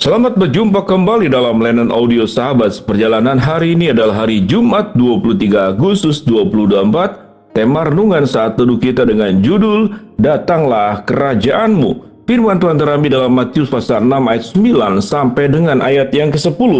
Selamat berjumpa kembali dalam layanan audio sahabat perjalanan. Hari ini adalah hari Jumat 23 Agustus 2024. Tema renungan saat teduh kita dengan judul Datanglah Kerajaanmu. Firman Tuhan terambil dalam Matius pasal 6 ayat 9 sampai dengan ayat yang ke-10.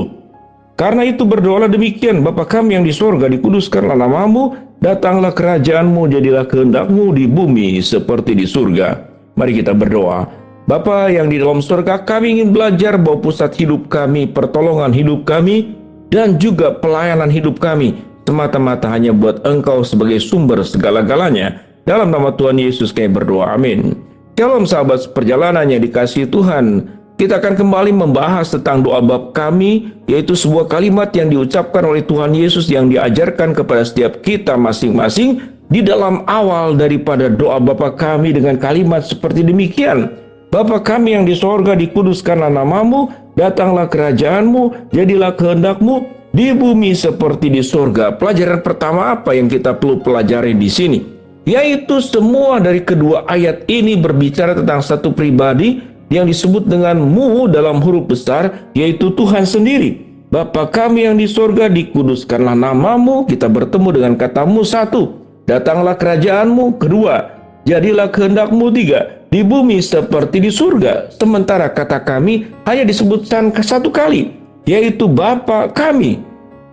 Karena itu berdoalah demikian, Bapa kami yang di sorga, dikuduskanlah namamu, datanglah kerajaanmu, jadilah kehendakmu di bumi seperti di surga. Mari kita berdoa. Bapa yang di dalam surga, kami ingin belajar bahwa pusat hidup kami, pertolongan hidup kami, dan juga pelayanan hidup kami semata-mata hanya buat Engkau sebagai sumber segala-galanya. Dalam nama Tuhan Yesus kami berdoa, amin. Shalom sahabat perjalanan yang dikasihi Tuhan. Kita akan kembali membahas tentang doa Bapa kami, yaitu sebuah kalimat yang diucapkan oleh Tuhan Yesus yang diajarkan kepada setiap kita masing-masing di dalam awal daripada doa Bapa kami dengan kalimat seperti demikian. Bapa kami yang di sorga, dikuduskanlah namamu, datanglah kerajaanmu, jadilah kehendakmu di bumi seperti di sorga. Pelajaran pertama apa yang kita perlu pelajari di sini? Yaitu semua dari kedua ayat ini berbicara tentang satu pribadi yang disebut dengan mu dalam huruf besar, yaitu Tuhan sendiri. Bapa kami yang di sorga, dikuduskanlah namamu, kita bertemu dengan katamu satu, datanglah kerajaanmu, kedua, jadilah kehendakmu, tiga, di bumi seperti di surga. Sementara kata kami hanya disebutkan satu kali, yaitu Bapa kami.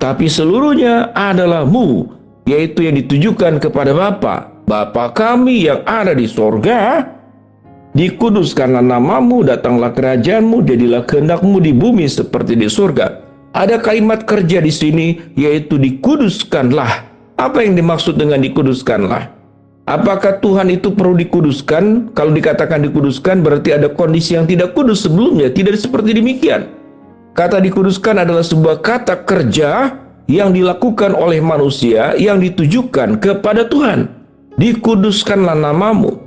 Tapi seluruhnya adalah mu, yaitu yang ditujukan kepada Bapa. Bapa kami yang ada di sorga, dikuduskanlah namamu, datanglah kerajaanmu, jadilah kehendakmu di bumi seperti di surga. Ada kalimat kerja di sini, yaitu dikuduskanlah. Apa yang dimaksud dengan dikuduskanlah? Apakah Tuhan itu perlu dikuduskan? Kalau dikatakan dikuduskan berarti ada kondisi yang tidak kudus sebelumnya. Tidak seperti demikian. Kata dikuduskan adalah sebuah kata kerja yang dilakukan oleh manusia yang ditujukan kepada Tuhan. Dikuduskanlah namamu.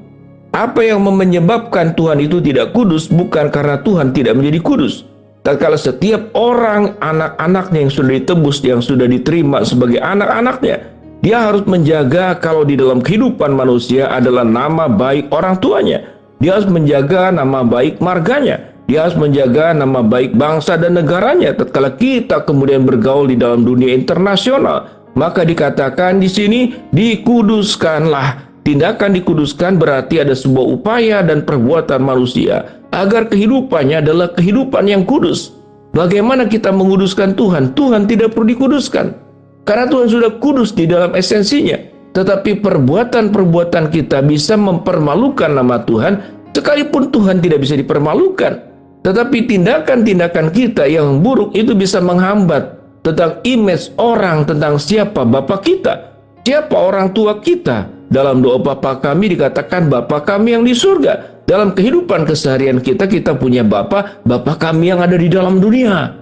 Apa yang menyebabkan Tuhan itu tidak kudus bukan karena Tuhan tidak menjadi kudus. Tatkala setiap orang, anak-anaknya yang sudah ditebus, yang sudah diterima sebagai anak-anaknya, dia harus menjaga kalau di dalam kehidupan manusia adalah nama baik orang tuanya. Dia harus menjaga nama baik marganya. Dia harus menjaga nama baik bangsa dan negaranya. Tatkala kita kemudian bergaul di dalam dunia internasional, maka dikatakan di sini dikuduskanlah. Tindakan dikuduskan berarti ada sebuah upaya dan perbuatan manusia agar kehidupannya adalah kehidupan yang kudus. Bagaimana kita menguduskan Tuhan? Tuhan tidak perlu dikuduskan. Karena Tuhan sudah kudus di dalam esensinya. Tetapi perbuatan-perbuatan kita bisa mempermalukan nama Tuhan, sekalipun Tuhan tidak bisa dipermalukan. Tetapi tindakan-tindakan kita yang buruk itu bisa menghambat tentang image orang, tentang siapa Bapa kita, siapa orang tua kita. Dalam doa Bapa kami dikatakan Bapa kami yang di surga. Dalam kehidupan keseharian kita, kita punya Bapa kami yang ada di dalam dunia.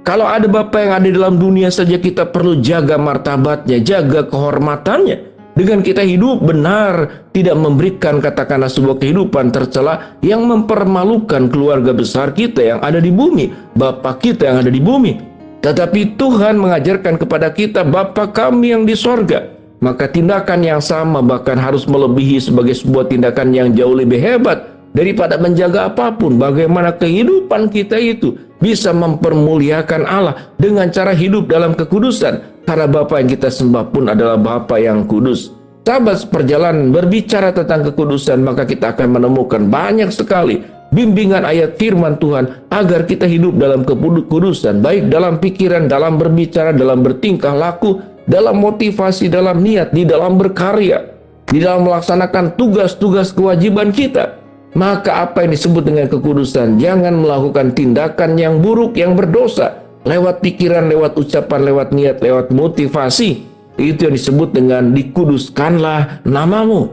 Kalau ada Bapa yang ada di dalam dunia saja, kita perlu jaga martabatnya, jaga kehormatannya. Dengan kita hidup benar, tidak memberikan katakanlah sebuah kehidupan tercela yang mempermalukan keluarga besar kita yang ada di bumi, Bapa kita yang ada di bumi. Tetapi Tuhan mengajarkan kepada kita Bapa kami yang di sorga. Maka tindakan yang sama bahkan harus melebihi sebagai sebuah tindakan yang jauh lebih hebat daripada menjaga apapun. Bagaimana kehidupan kita itu bisa mempermuliakan Allah dengan cara hidup dalam kekudusan. Karena Bapa yang kita sembah pun adalah Bapa yang kudus. Sahabat perjalanan berbicara tentang kekudusan, maka kita akan menemukan banyak sekali bimbingan ayat firman Tuhan agar kita hidup dalam kekudusan, baik dalam pikiran, dalam berbicara, dalam bertingkah laku, dalam motivasi, dalam niat, di dalam berkarya, di dalam melaksanakan tugas-tugas kewajiban kita. Maka apa yang disebut dengan kekudusan? Jangan melakukan tindakan yang buruk, yang berdosa, lewat pikiran, lewat ucapan, lewat niat, lewat motivasi. Itu yang disebut dengan dikuduskanlah namamu.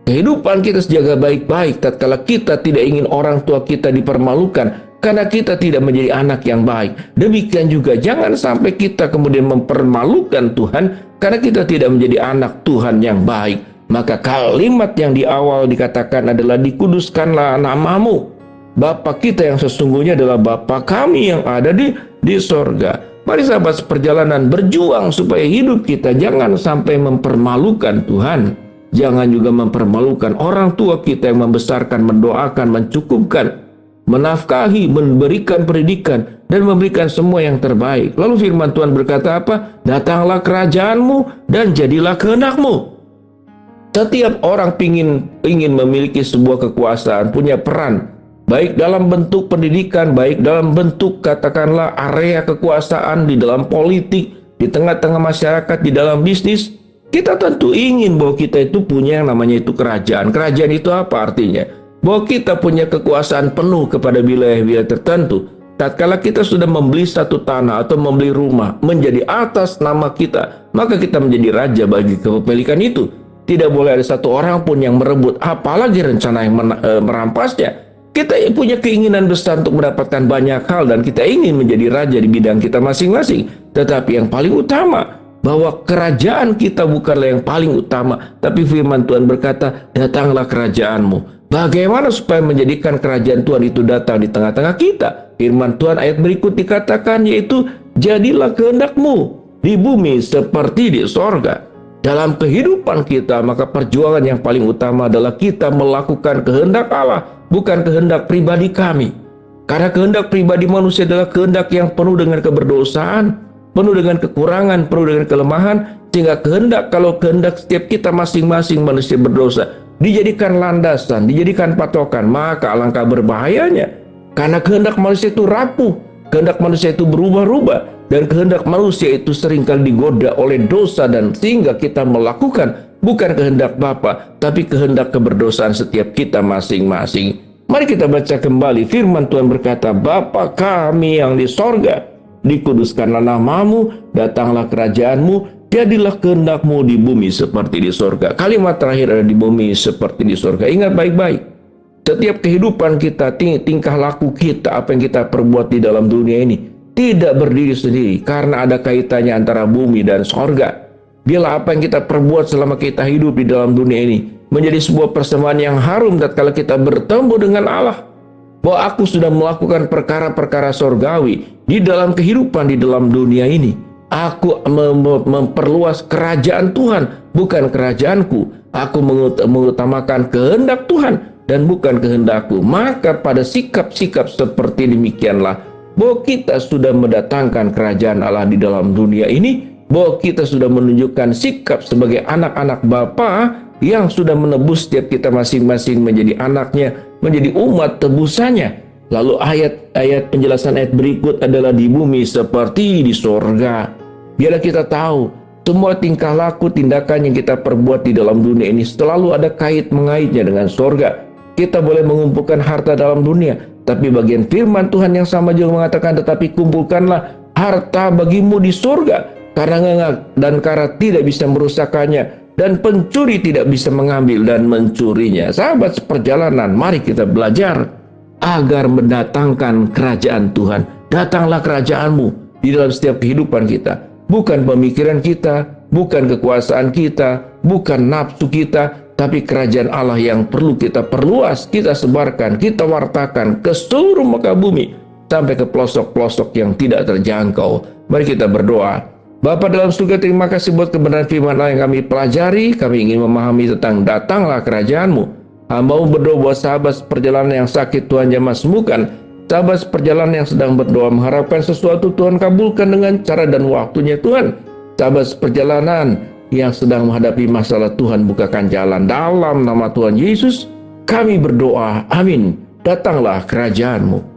Kehidupan kita sejaga baik-baik tatkala kita tidak ingin orang tua kita dipermalukan karena kita tidak menjadi anak yang baik. Demikian juga jangan sampai kita kemudian mempermalukan Tuhan karena kita tidak menjadi anak Tuhan yang baik. Maka kalimat yang di awal dikatakan adalah dikuduskanlah namamu. Bapa kita yang sesungguhnya adalah Bapa kami yang ada di sorga. Mari sahabat seperjalanan berjuang supaya hidup kita jangan sampai mempermalukan Tuhan. Jangan juga mempermalukan orang tua kita yang membesarkan, mendoakan, mencukupkan. menafkahi, memberikan pendidikan, dan memberikan semua yang terbaik. Lalu firman Tuhan berkata apa? Datanglah kerajaanmu dan jadilah kehendakmu. Setiap orang ingin memiliki sebuah kekuasaan, punya peran, baik dalam bentuk pendidikan, baik dalam bentuk katakanlah area kekuasaan di dalam politik, di tengah-tengah masyarakat, di dalam bisnis. Kita tentu ingin bahwa kita itu punya yang namanya itu kerajaan. Kerajaan itu apa artinya? Bahwa kita punya kekuasaan penuh kepada wilayah-wilayah tertentu. Tatkala kita sudah membeli satu tanah atau membeli rumah menjadi atas nama kita, maka kita menjadi raja bagi kepemilikan itu. Tidak boleh ada satu orang pun yang merebut, apalagi rencana yang merampasnya. Kita punya keinginan besar untuk mendapatkan banyak hal dan kita ingin menjadi raja di bidang kita masing-masing. Tetapi yang paling utama, bahwa kerajaan kita bukanlah yang paling utama, tapi firman Tuhan berkata, datanglah kerajaanmu. Bagaimana supaya menjadikan kerajaan Tuhan itu datang di tengah-tengah kita? Firman Tuhan ayat berikut dikatakan, yaitu jadilah kehendakmu di bumi seperti di sorga. Dalam kehidupan kita, maka perjuangan yang paling utama adalah kita melakukan kehendak Allah, bukan kehendak pribadi kami. Karena kehendak pribadi manusia adalah kehendak yang penuh dengan keberdosaan, penuh dengan kekurangan, penuh dengan kelemahan, sehingga kalau kehendak setiap kita masing-masing manusia berdosa dijadikan landasan, dijadikan patokan, maka alangkah berbahayanya. Karena kehendak manusia itu rapuh, kehendak manusia itu berubah-ubah, dan kehendak manusia itu seringkali digoda oleh dosa, dan sehingga kita melakukan bukan kehendak Bapa, tapi kehendak keberdosaan setiap kita masing-masing. Mari kita baca kembali firman Tuhan berkata, Bapa kami yang di sorga, dikuduskanlah namamu, datanglah kerajaanmu, jadilah kehendakmu di bumi seperti di sorga. Kalimat terakhir ada di bumi seperti di sorga. Ingat baik-baik, setiap kehidupan kita, tingkah laku kita, apa yang kita perbuat di dalam dunia ini, tidak berdiri sendiri, karena ada kaitannya antara bumi dan sorga. Bila apa yang kita perbuat selama kita hidup di dalam dunia ini menjadi sebuah persembahan yang harum tatkala kita bertemu dengan Allah, bahwa aku sudah melakukan perkara-perkara sorgawi di dalam kehidupan di dalam dunia ini. Aku memperluas kerajaan Tuhan, bukan kerajaanku. Aku mengutamakan kehendak Tuhan dan bukan kehendakku. Maka pada sikap-sikap seperti demikianlah, bahwa kita sudah mendatangkan kerajaan Allah di dalam dunia ini, bahwa kita sudah menunjukkan sikap sebagai anak-anak Bapa yang sudah menebus setiap kita masing-masing menjadi anaknya, menjadi umat tebusannya. Lalu ayat penjelasan ayat berikut adalah di bumi seperti di sorga. Biarlah kita tahu, semua tingkah laku, tindakan yang kita perbuat di dalam dunia ini selalu ada kait-mengaitnya dengan sorga. Kita boleh mengumpulkan harta dalam dunia, tapi bagian firman Tuhan yang sama juga mengatakan, tetapi kumpulkanlah harta bagimu di sorga, karena ngengak dan karat tidak bisa merusakkannya, dan pencuri tidak bisa mengambil dan mencurinya. Sahabat seperjalanan, mari kita belajar agar mendatangkan kerajaan Tuhan. Datanglah kerajaanmu di dalam setiap kehidupan kita. Bukan pemikiran kita, bukan kekuasaan kita, bukan nafsu kita, tapi kerajaan Allah yang perlu kita perluas, kita sebarkan, kita wartakan ke seluruh muka bumi, sampai ke pelosok-pelosok yang tidak terjangkau. Mari kita berdoa. Bapa dalam surga, terima kasih buat kebenaran firman Allah yang kami pelajari. Kami ingin memahami tentang datanglah kerajaan-Mu. Hamba berdoa buat sahabat perjalanan yang sakit, Tuhan jamah sembuhkan. Sahabat perjalanan yang sedang berdoa mengharapkan sesuatu, Tuhan kabulkan dengan cara dan waktunya Tuhan. Sahabat perjalanan yang sedang menghadapi masalah, Tuhan bukakan jalan. Dalam nama Tuhan Yesus kami berdoa, amin. Datanglah kerajaan-Mu.